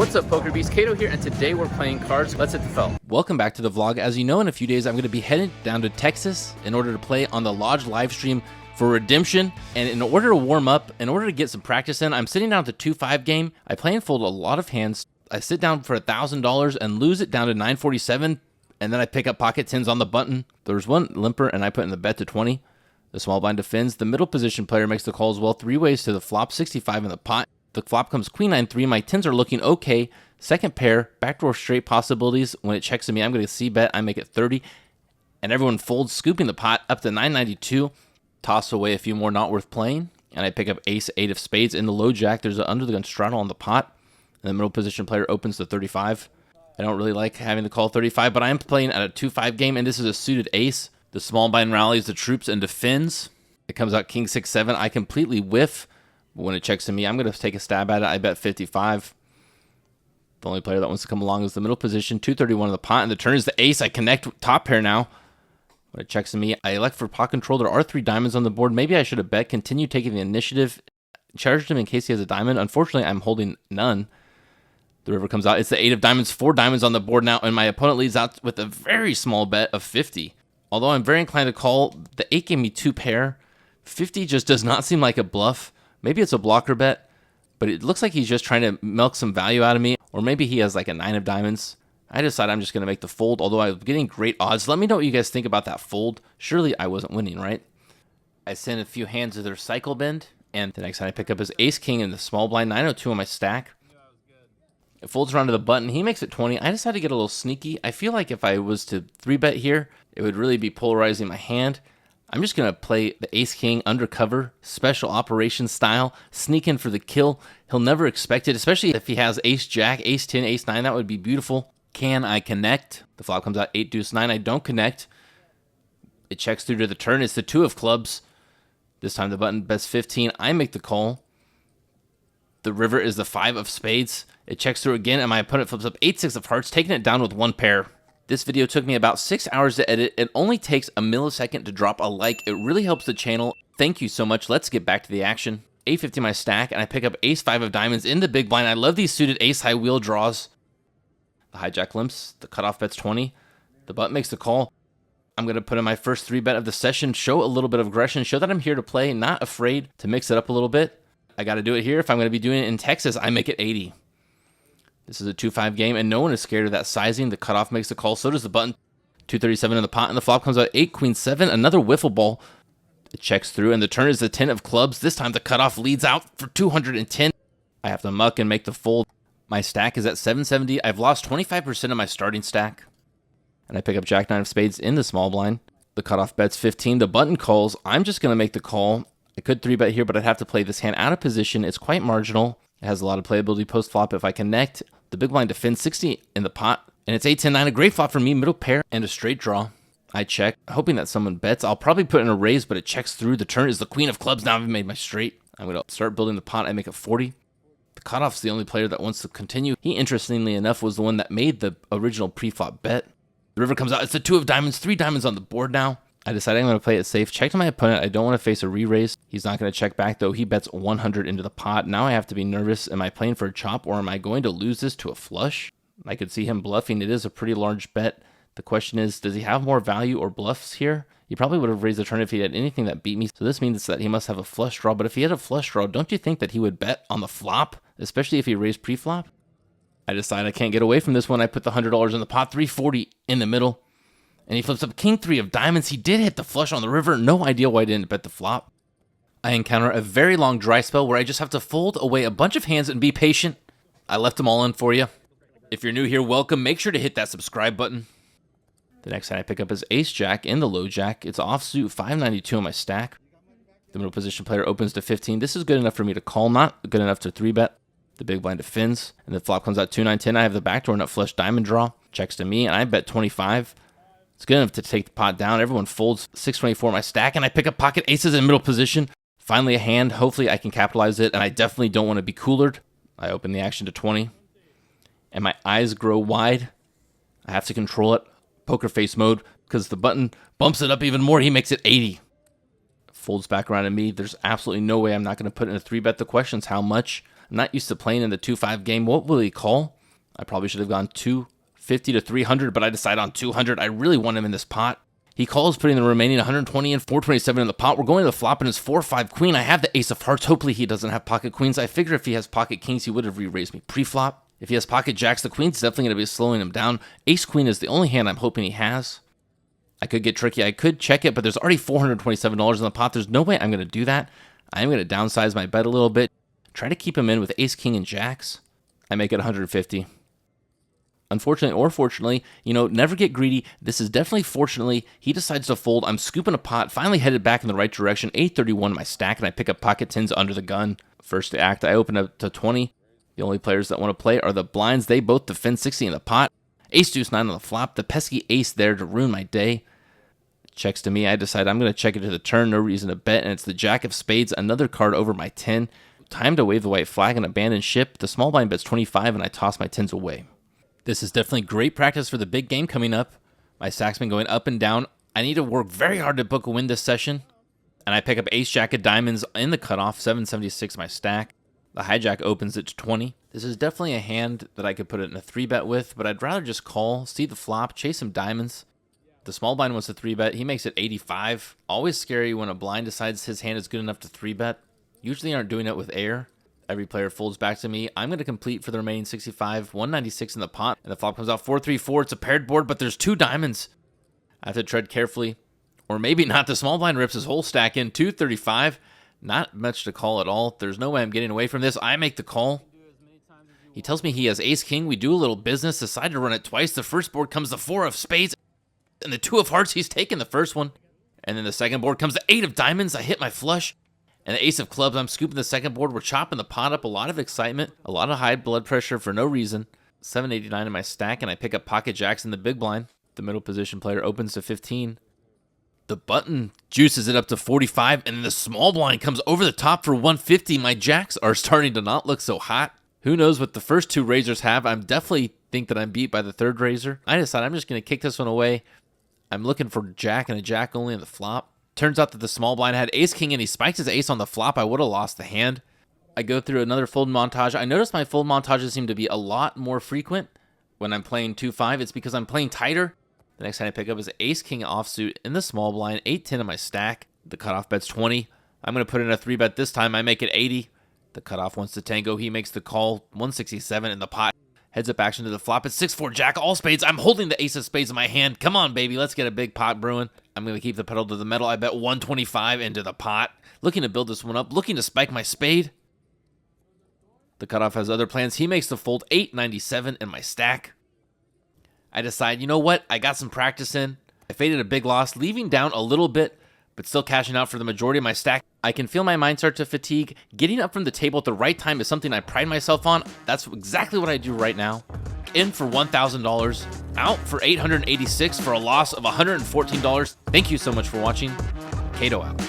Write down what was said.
What's up, Poker Beast? Kato here, and today we're playing cards. Let's hit the fell. Welcome back to the vlog. As you know, in a few days, I'm going to be headed down to Texas in order to play on the Lodge live stream for Redemption. And in order to warm up, in order to get some practice in, I'm sitting down at the 2-5 game. I play and fold a lot of hands. I sit down for $1,000 and lose it down to 947, and then I pick up pocket tens on the button. There's one limper, and I put in the bet to 20. The small blind defends. The middle position player makes the call as well. 3 ways to the flop, 65 in the pot. The flop comes queen 9-3. My tens are looking okay. Second pair, backdoor straight possibilities. When it checks to me, I'm going to c-bet. I make it 30. And everyone folds, scooping the pot up to 992. Toss away a few more not worth playing. And I pick up ace, 8 of spades. In the low jack, there's an under the gun straddle on the pot. And the middle position player opens to 35. I don't really like having to call 35, but I am playing at a 2-5 game, and this is a suited ace. The small blind rallies the troops and defends. It comes out king 6-7. I completely whiff. When it checks to me, I'm going to take a stab at it. I bet 55. The only player that wants to come along is the middle position. 231 in the pot, and the turn is the ace. I connect top pair now. When it checks to me, I elect for pot control. There are 3 diamonds on the board. Maybe I should have bet. Continue taking the initiative. Charged him in case he has a diamond. Unfortunately, I'm holding none. The river comes out. It's the 8 of diamonds. 4 diamonds on the board now, and my opponent leads out with a very small bet of 50. Although I'm very inclined to call, the 8 gave me 2 pair. 50 just does not seem like a bluff. Maybe it's a blocker bet, but it looks like he's just trying to milk some value out of me. Or maybe he has like a 9 of diamonds. I decide I'm just going to make the fold, although I'm getting great odds. Let me know what you guys think about that fold. Surely I wasn't winning, right? I send a few hands to their cycle bend, and the next hand I pick up is ace-king in the small blind, 902 on my stack. It folds around to the button. He makes it 20. I decided to get a little sneaky. I feel like if I was to 3-bet here, it would really be polarizing my hand. I'm just going to play the ace-king undercover, special operations style, sneak in for the kill. He'll never expect it, especially if he has ace-jack, ace-10, ace-9. That would be beautiful. Can I connect? The flop comes out 8-deuce-9. I don't connect. It checks through to the turn. It's the 2 of clubs. This time the button bets 15. I make the call. The river is the 5 of spades. It checks through again, and my opponent flips up 8-6 of hearts, taking it down with 1 pair. This video took me about 6 hours to edit. It only takes a millisecond to drop a like. It really helps the channel. Thank you so much. Let's get back to the action. 850 my stack, and I pick up ace-5 of diamonds in the big blind. I love these suited ace-high wheel draws. The hijack limps. The cutoff bet's 20. The button makes the call. I'm going to put in my first 3-bet of the session, show a little bit of aggression, show that I'm here to play, not afraid to mix it up a little bit. I got to do it here. If I'm going to be doing it in Texas, I make it 80. This is a 2-5 game, and no one is scared of that sizing. The cutoff makes the call. So does the button. 237 in the pot, and the flop comes out 8, queen 7. Another wiffle ball. It checks through, and the turn is the 10 of clubs. This time the cutoff leads out for 210. I have to muck and make the fold. My stack is at 770. I've lost 25% of my starting stack. And I pick up jack 9 of spades in the small blind. The cutoff bet's 15. The button calls. I'm just going to make the call. I could 3-bet here, but I'd have to play this hand out of position. It's quite marginal. It has a lot of playability post-flop. If I connect, the big blind defends 60 in the pot, and it's 8-10-9, a great flop for me, middle pair, and a straight draw. I check, hoping that someone bets. I'll probably put in a raise, but it checks through. The turn is the queen of clubs. Now I've made my straight. I'm going to start building the pot. I make it 40. The cutoff's the only player that wants to continue. He, interestingly enough, was the one that made the original pre-flop bet. The river comes out. It's the 2 of diamonds, 3 diamonds on the board now. I decided I'm going to play it safe. Check to my opponent. I don't want to face a re-raise. He's not going to check back, though. He bets 100 into the pot. Now I have to be nervous. Am I playing for a chop, or am I going to lose this to a flush? I could see him bluffing. It is a pretty large bet. The question is, does he have more value or bluffs here? He probably would have raised the turn if he had anything that beat me. So this means that he must have a flush draw. But if he had a flush draw, don't you think that he would bet on the flop, especially if he raised pre-flop? I decide I can't get away from this one. I put the $100 in the pot, 340 in the middle. And he flips up king 3 of diamonds. He did hit the flush on the river. No idea why I didn't bet the flop. I encounter a very long dry spell where I just have to fold away a bunch of hands and be patient. I left them all in for you. If you're new here, welcome. Make sure to hit that subscribe button. The next hand I pick up is ace-jack in the low jack. It's offsuit, 592 on my stack. The middle position player opens to 15. This is good enough for me to call, not good enough to 3-bet. The big blind defends, and the flop comes out 2-9-10. I have the backdoor nut flush diamond draw. Checks to me, and I bet 25. It's good enough to take the pot down. Everyone folds 624 my stack, and I pick up pocket aces in middle position. Finally a hand. Hopefully I can capitalize it, and I definitely don't want to be coolered. I open the action to 20, and my eyes grow wide. I have to control it. Poker face mode, because the button bumps it up even more. He makes it 80. Folds back around to me. There's absolutely no way I'm not going to put in a 3-bet. The question's how much. I'm not used to playing in the 2-5 game. What will he call? I probably should have gone 250 to 300, but I decided on 200. I really want him in this pot. He calls, putting the remaining 120 and 427 in the pot. We're going to the flop in his 4-5 queen. I have the ace of hearts. Hopefully he doesn't have pocket queens. I figure if he has pocket kings, he would have re-raised me pre-flop. If he has pocket jacks, the queen's definitely going to be slowing him down. Ace queen is the only hand I'm hoping he has. I could get tricky. I could check it, but there's already $427 in the pot. There's no way I'm going to do that. I'm going to downsize my bet a little bit. Try to keep him in with ace, king, and jacks. I make it 150. Unfortunately or fortunately, never get greedy. This is definitely fortunately. He decides to fold. I'm scooping a pot, finally headed back in the right direction. 831 in my stack, and I pick up pocket tens under the gun. First to act, I open up to 20. The only players that want to play are the blinds. They both defend 60 in the pot. Ace, deuce, 9 on the flop. The pesky ace there to ruin my day. Checks to me. I decide I'm going to check it to the turn. No reason to bet, and it's the jack of spades. Another card over my 10. Time to wave the white flag and abandon ship. The small blind bets 25, and I toss my tens away. This is definitely great practice for the big game coming up. My stack's been going up and down. I need to work very hard to book a win this session. And I pick up ace jack of diamonds in the cutoff, 776 my stack. The hijack opens it to 20. This is definitely a hand that I could put it in a 3-bet with, but I'd rather just call, see the flop, chase some diamonds. The small blind wants a 3-bet. He makes it 85. Always scary when a blind decides his hand is good enough to 3-bet. Usually aren't doing it with air. Every player folds back to me. I'm going to complete for the remaining 65, 196 in the pot, and the flop comes out 4-3-4. It's a paired board, but there's 2 diamonds. I have to tread carefully, or maybe not. The small blind rips his whole stack in, 235. Not much to call at all. There's no way I'm getting away from this. I make the call. He tells me he has ace king. We do a little business, decide to run it twice. The first board comes the 4 of spades, and the 2 of hearts. He's taken the first one. And then the second board comes the 8 of diamonds. I hit my flush. And the ace of clubs, I'm scooping the second board. We're chopping the pot up. A lot of excitement. A lot of high blood pressure for no reason. 789 in my stack, and I pick up pocket jacks in the big blind. The middle position player opens to 15. The button juices it up to 45, and then the small blind comes over the top for 150. My jacks are starting to not look so hot. Who knows what the first 2 raisers have. I'm definitely think that I'm beat by the 3rd raiser. I decide I'm just going to kick this one away. I'm looking for jack and a jack only in the flop. Turns out that the small blind had ace king and he spiked his ace on the flop. I would have lost the hand. I go through another fold montage. I notice my fold montages seem to be a lot more frequent when I'm playing 2-5. It's because I'm playing tighter. The next hand I pick up is ace king offsuit in the small blind, 8-10 in my stack. The cutoff bet's 20. I'm going to put in a 3-bet this time. I make it 80. The cutoff wants to tango. He makes the call, 167 in the pot. Heads up action to the flop. It's 6-4 jack, all spades. I'm holding the ace of spades in my hand. Come on, baby. Let's get a big pot brewing. I'm going to keep the pedal to the metal. I bet 125 into the pot. Looking to build this one up. Looking to spike my spade. The cutoff has other plans. He makes the fold, 897 in my stack. I decide, you know what? I got some practice in. I faded a big loss, leaving down a little bit, but still cashing out for the majority of my stack. I can feel my mind start to fatigue. Getting up from the table at the right time is something I pride myself on. That's exactly what I do right now. In for $1,000, out for $886 for a loss of $114. Thank you so much for watching. Kato out.